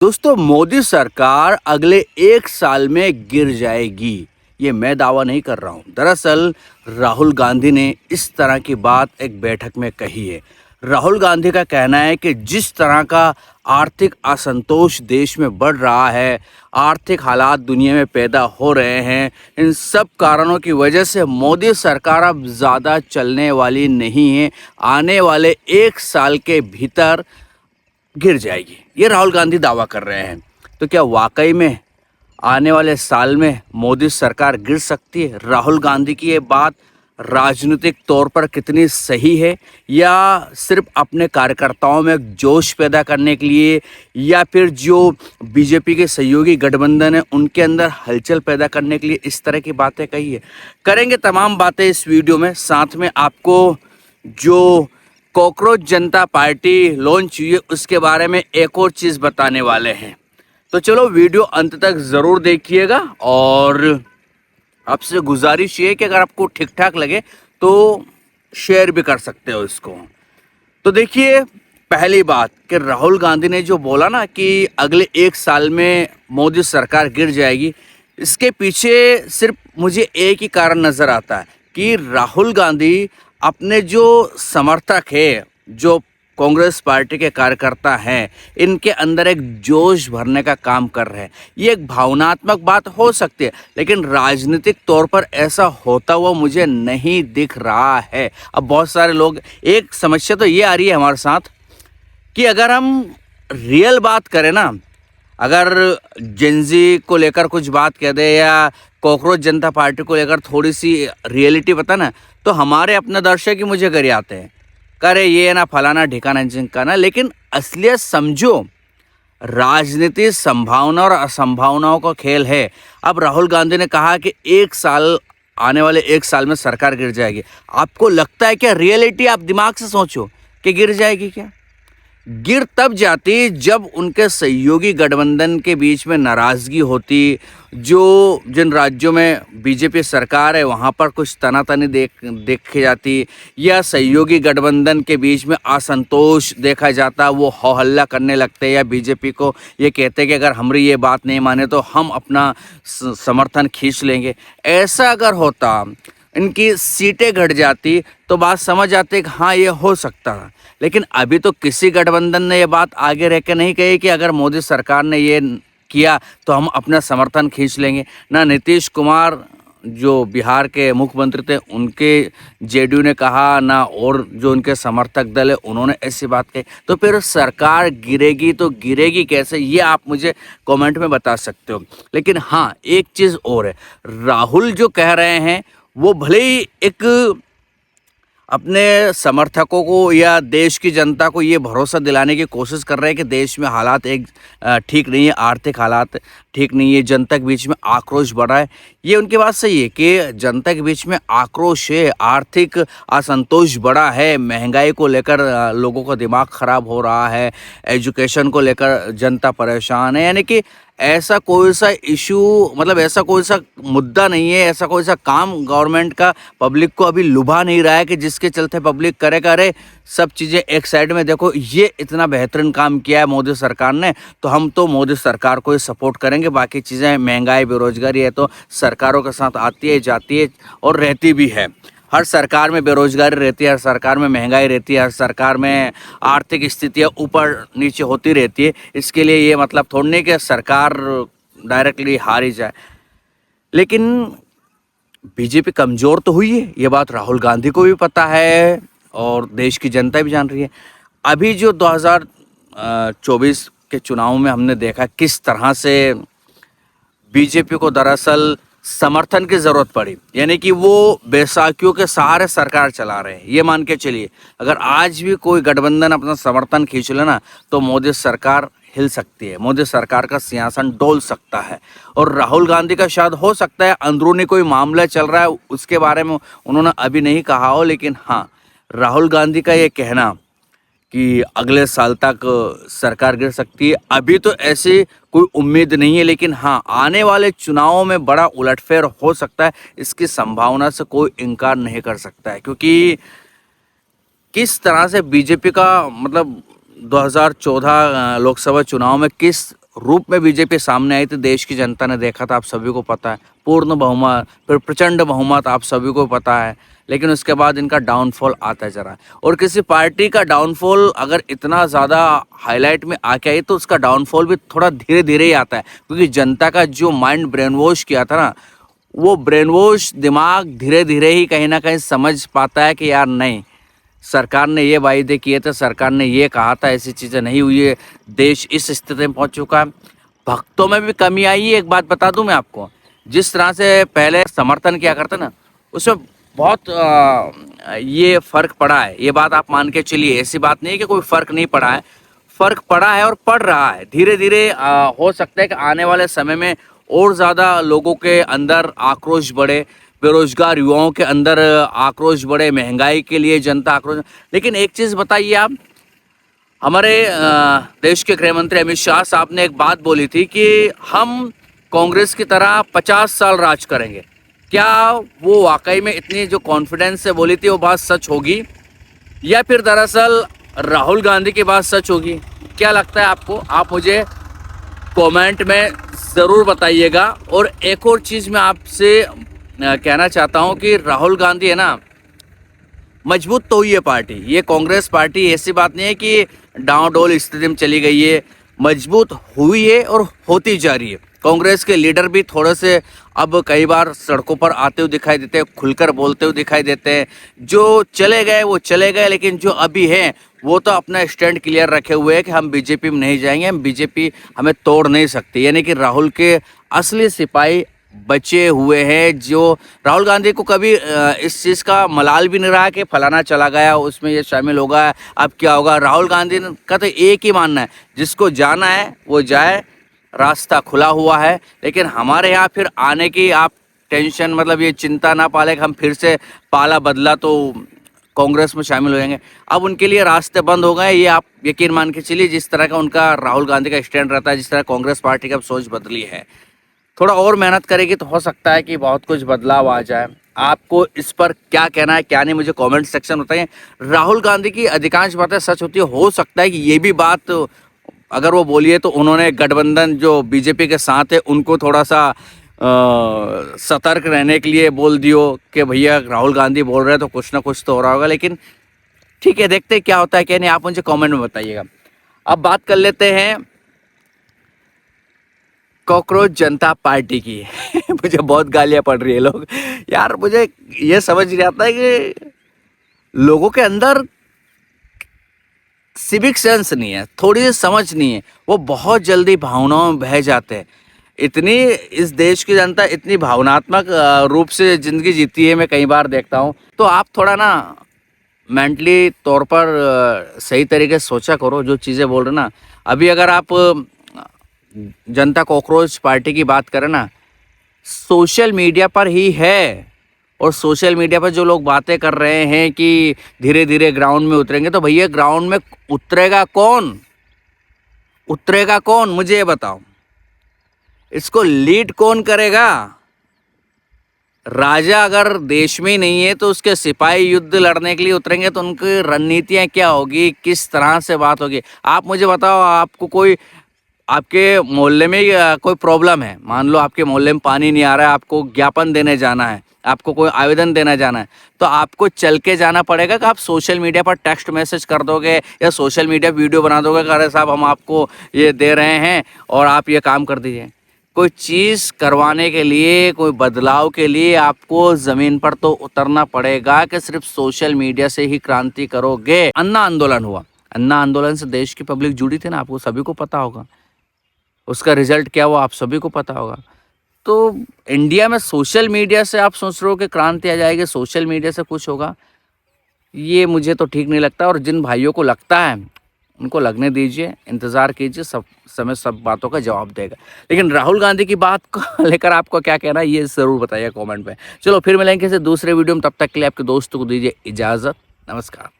दोस्तों, मोदी सरकार अगले 1 साल में गिर जाएगी। ये मैं दावा नहीं कर रहा हूँ। दरअसल राहुल गांधी ने इस तरह की बात एक बैठक में कही है। राहुल गांधी का कहना है कि जिस तरह का आर्थिक असंतोष देश में बढ़ रहा है, आर्थिक हालात दुनिया में पैदा हो रहे हैं, इन सब कारणों की वजह से मोदी सरकार अब ज़्यादा चलने वाली नहीं है। आने वाले 1 साल के भीतर गिर जाएगी, ये राहुल गांधी दावा कर रहे हैं। तो क्या वाकई में आने वाले साल में मोदी सरकार गिर सकती है? राहुल गांधी की ये बात राजनीतिक तौर पर कितनी सही है, या सिर्फ अपने कार्यकर्ताओं में जोश पैदा करने के लिए, या फिर जो बीजेपी के सहयोगी गठबंधन है उनके अंदर हलचल पैदा करने के लिए इस तरह की बातें कही है? करेंगे तमाम बातें इस वीडियो में। साथ में आपको जो कॉकरोच जनता पार्टी लॉन्च हुई है उसके बारे में एक और चीज़ बताने वाले हैं। तो चलो वीडियो अंत तक ज़रूर देखिएगा, और आपसे गुजारिश ये है कि अगर आपको ठीक ठाक लगे तो शेयर भी कर सकते हो इसको। तो देखिए, पहली बात कि राहुल गांधी ने जो बोला ना कि अगले 1 साल में मोदी सरकार गिर जाएगी, इसके पीछे सिर्फ मुझे एक ही कारण नज़र आता है कि राहुल गांधी अपने जो समर्थक है, जो कांग्रेस पार्टी के कार्यकर्ता हैं, इनके अंदर एक जोश भरने का काम कर रहे हैं। ये एक भावनात्मक बात हो सकती है, लेकिन राजनीतिक तौर पर ऐसा होता हुआ मुझे नहीं दिख रहा है। अब बहुत सारे लोग, एक समस्या तो ये आ रही है हमारे साथ कि अगर हम रियल बात करें ना, अगर जेंजी को लेकर कुछ बात कह दे या कॉकरोच जनता पार्टी को लेकर थोड़ी सी रियलिटी बता ना, तो हमारे अपने दर्शक ही मुझे घर आते हैं, करे ये ना फलाना ढिकाना चिंकाना। लेकिन असलियत समझो, राजनीति संभावना और असंभावनाओं का खेल है। अब राहुल गांधी ने कहा कि 1 साल, आने वाले 1 साल में सरकार गिर जाएगी। आपको लगता है क्या? रियलिटी आप दिमाग से सोचो कि गिर जाएगी क्या? गिर तब जाती जब उनके सहयोगी गठबंधन के बीच में नाराज़गी होती, जो जिन राज्यों में बीजेपी सरकार है वहाँ पर कुछ तनातनी देखी जाती, या सहयोगी गठबंधन के बीच में असंतोष देखा जाता, वो हो हल्ला करने लगते, या बीजेपी को ये कहते कि अगर हमारी ये बात नहीं माने तो हम अपना समर्थन खींच लेंगे। ऐसा अगर होता, इनकी सीटें घट जाती, तो बात समझ आती कि हाँ ये हो सकता है। लेकिन अभी तो किसी गठबंधन ने ये बात आगे रह के नहीं कही कि अगर मोदी सरकार ने ये किया तो हम अपना समर्थन खींच लेंगे। ना नीतीश कुमार जो बिहार के मुख्यमंत्री थे उनके जेडीयू ने कहा, ना और जो उनके समर्थक दल है उन्होंने ऐसी बात कही। तो फिर सरकार गिरेगी तो गिरेगी कैसे, ये आप मुझे कमेंट में बता सकते हो। लेकिन हाँ, एक चीज़ और है, राहुल जो कह रहे हैं वो भले ही एक अपने समर्थकों को या देश की जनता को ये भरोसा दिलाने की कोशिश कर रहे हैं कि देश में हालात ठीक नहीं है, आर्थिक हालात ठीक नहीं है, जनता के बीच में आक्रोश बढ़ा है। ये उनकी बात सही है कि जनता के बीच में आक्रोश है, आर्थिक असंतोष बढ़ा है, महंगाई को लेकर लोगों का दिमाग ख़राब हो रहा है, एजुकेशन को लेकर जनता परेशान है। यानी कि ऐसा कोई सा इशू, मतलब ऐसा कोई सा मुद्दा नहीं है, ऐसा कोई सा काम गवर्नमेंट का पब्लिक को अभी लुभा नहीं रहा है कि जिसके चलते पब्लिक करेगा अरे सब चीज़ें एक साइड में देखो, ये इतना बेहतरीन काम किया है मोदी सरकार ने, तो हम तो मोदी सरकार को ही सपोर्ट करेंगे। बाकी चीज़ें, महंगाई, बेरोजगारी है तो सरकारों के साथ आती है, जाती है और रहती भी है। हर सरकार में बेरोजगारी रहती है, हर सरकार में महंगाई रहती है, हर सरकार में आर्थिक स्थितियाँ ऊपर नीचे होती रहती है। इसके लिए ये मतलब थोड़ी नहीं कि सरकार डायरेक्टली हार ही जाए। लेकिन बीजेपी कमज़ोर तो हुई है, ये बात राहुल गांधी को भी पता है और देश की जनता भी जान रही है। अभी जो 2024 के चुनाव में हमने देखा किस तरह से बीजेपी को दरअसल समर्थन की ज़रूरत पड़ी, यानी कि वो बैसाखियों के सहारे सरकार चला रहे हैं। ये मान के चलिए, अगर आज भी कोई गठबंधन अपना समर्थन खींच लेना तो मोदी सरकार हिल सकती है, मोदी सरकार का सिंहासन डोल सकता है। और राहुल गांधी का शायद हो सकता है अंदरूनी कोई मामला चल रहा है, उसके बारे में उन्होंने अभी नहीं कहा हो, लेकिन हाँ, राहुल गांधी का ये कहना कि अगले साल तक सरकार गिर सकती है, अभी तो ऐसी कोई उम्मीद नहीं है। लेकिन हाँ, आने वाले चुनावों में बड़ा उलटफेर हो सकता है, इसकी संभावना से कोई इनकार नहीं कर सकता है। क्योंकि किस तरह से बीजेपी का मतलब 2014 लोकसभा चुनाव में किस रूप में बीजेपी सामने आई थी, देश की जनता ने देखा था, आप सभी को पता है, पूर्ण बहुमत, फिर प्रचंड बहुमत, आप सभी को पता है। लेकिन उसके बाद इनका डाउनफॉल आता जा रहा है, और किसी पार्टी का डाउनफॉल अगर इतना ज़्यादा हाईलाइट में आके आई तो उसका डाउनफॉल भी थोड़ा धीरे धीरे ही आता है, क्योंकि जनता का जो माइंड ब्रेन वॉश किया था ना, वो ब्रेन वॉश दिमाग धीरे धीरे ही कहीं ना कहीं समझ पाता है कि यार नहीं, सरकार ने ये वायदे किए थे, सरकार ने ये कहा था, ऐसी चीज़ें नहीं हुई है, देश इस स्थिति में पहुंच चुका है। भक्तों में भी कमी आई है। एक बात बता दूं मैं आपको, जिस तरह से पहले समर्थन किया करते ना, उसमें बहुत ये फ़र्क पड़ा है। ये बात आप मान के चलिए, ऐसी बात नहीं है कि कोई फ़र्क नहीं पड़ा है, फ़र्क पड़ा है और पड़ रहा है धीरे धीरे। हो सकता है कि आने वाले समय में और ज़्यादा लोगों के अंदर आक्रोश बढ़े, बेरोजगार युवाओं के अंदर आक्रोश बढ़े, महंगाई के लिए जनता आक्रोश। लेकिन एक चीज़ बताइए आप, हमारे देश के गृह मंत्री अमित शाह साहब ने एक बात बोली थी कि हम कांग्रेस की तरह 50 साल राज करेंगे। क्या वो वाकई में इतनी जो कॉन्फिडेंस से बोली थी वो बात सच होगी, या फिर दरअसल राहुल गांधी की बात सच होगी? क्या लगता है आपको? आप मुझे कमेंट में ज़रूर बताइएगा। और एक और चीज़ मैं आपसे कहना चाहता हूं कि राहुल गांधी है ना, मजबूत तो हुई है पार्टी, ये कांग्रेस पार्टी ऐसी बात नहीं है कि डांव-डोल स्थिति में चली गई है, मजबूत हुई है और होती जा रही है। कांग्रेस के लीडर भी थोड़े से अब कई बार सड़कों पर आते हुए दिखाई देते हैं, खुलकर बोलते हुए दिखाई देते हैं। जो चले गए वो चले गए, लेकिन जो अभी हैं वो तो अपना स्टैंड क्लियर रखे हुए हैं कि हम बीजेपी में नहीं जाएंगे, हम बीजेपी हमें तोड़ नहीं सकती। यानी कि राहुल के असली सिपाही बचे हुए हैं, जो राहुल गांधी को कभी इस चीज़ का मलाल भी नहीं रहा कि फलाना चला गया उसमें ये शामिल होगा, अब क्या होगा। राहुल गांधी का तो एक ही मानना है, जिसको जाना है वो जाए, रास्ता खुला हुआ है। लेकिन हमारे यहाँ फिर आने की आप टेंशन, मतलब ये चिंता ना पाले कि हम फिर से पाला बदला तो कांग्रेस में शामिल हो जाएंगे। अब उनके लिए रास्ते बंद हो गए, ये आप यकीन मान के चलिए। जिस तरह का उनका राहुल गांधी का स्टैंड रहता है, जिस तरह कांग्रेस पार्टी की अब सोच बदली है, थोड़ा और मेहनत करेगी तो हो सकता है कि बहुत कुछ बदलाव आ जाए। आपको इस पर क्या कहना है, क्या नहीं, मुझे कमेंट सेक्शन में बताइए। राहुल गांधी की अधिकांश बातें सच होती है, हो सकता है कि ये भी बात अगर वो बोलिए तो उन्होंने गठबंधन जो बीजेपी के साथ है उनको थोड़ा सा सतर्क रहने के लिए बोल दियो कि भैया राहुल गांधी बोल रहे हैं तो कुछ ना कुछ तो हो रहा होगा। लेकिन ठीक है, देखते हैं क्या होता है क्या नहीं, आप मुझे कमेंट में बताइएगा। अब बात कर लेते हैं कॉकरोच जनता पार्टी की। मुझे बहुत गालियां पड़ रही है लोग, यार मुझे ये समझ नहीं आता है कि लोगों के अंदर सिविक सेंस नहीं है, थोड़ी सी समझ नहीं है, वो बहुत जल्दी भावनाओं में बह जाते हैं। इतनी इस देश की जनता इतनी भावनात्मक रूप से ज़िंदगी जीती है, मैं कई बार देखता हूँ। तो आप थोड़ा ना मेंटली तौर पर सही तरीके से सोचा करो जो चीज़ें बोल रहे ना। अभी अगर आप जनता कॉकरोच पार्टी की बात करें ना, सोशल मीडिया पर ही है, और सोशल मीडिया पर जो लोग बातें कर रहे हैं कि धीरे धीरे ग्राउंड में उतरेंगे, तो भैया ग्राउंड में उतरेगा कौन? उतरेगा कौन, मुझे ये बताओ। इसको लीड कौन करेगा? राजा अगर देश में ही नहीं है तो उसके सिपाही युद्ध लड़ने के लिए उतरेंगे तो उनकी रणनीतियाँ क्या होगी, किस तरह से बात होगी? आप मुझे बताओ। आपको कोई आपके मोहल्ले में कोई प्रॉब्लम है, मान लो आपके मोहल्ले में पानी नहीं आ रहा है, आपको ज्ञापन देने जाना है, आपको कोई आवेदन देना जाना है, तो आपको चल के जाना पड़ेगा कि आप सोशल मीडिया पर टेक्स्ट मैसेज कर दोगे या सोशल मीडिया वीडियो बना दोगे कि अरे साहब हम आपको ये दे रहे हैं और आप ये काम कर दीजिए? कोई चीज़ करवाने के लिए, कोई बदलाव के लिए आपको ज़मीन पर तो उतरना पड़ेगा कि सिर्फ सोशल मीडिया से ही क्रांति करोगे? अन्ना आंदोलन हुआ, अन्ना आंदोलन से देश की पब्लिक जुड़ी थी ना, आपको सभी को पता होगा। उसका रिजल्ट क्या हुआ आप सभी को पता होगा। तो इंडिया में सोशल मीडिया से आप सोच रहे हो कि क्रांति आ जाएगी, सोशल मीडिया से कुछ होगा, ये मुझे तो ठीक नहीं लगता। और जिन भाइयों को लगता है उनको लगने दीजिए, इंतज़ार कीजिए, सब समय सब बातों का जवाब देगा। लेकिन राहुल गांधी की बात को लेकर आपको क्या कहना है ये ज़रूर बताइए कमेंट में। चलो फिर मिलेंगे किसी दूसरे वीडियो में, तब तक के लिए आपके दोस्तों को दीजिए इजाज़त। नमस्कार।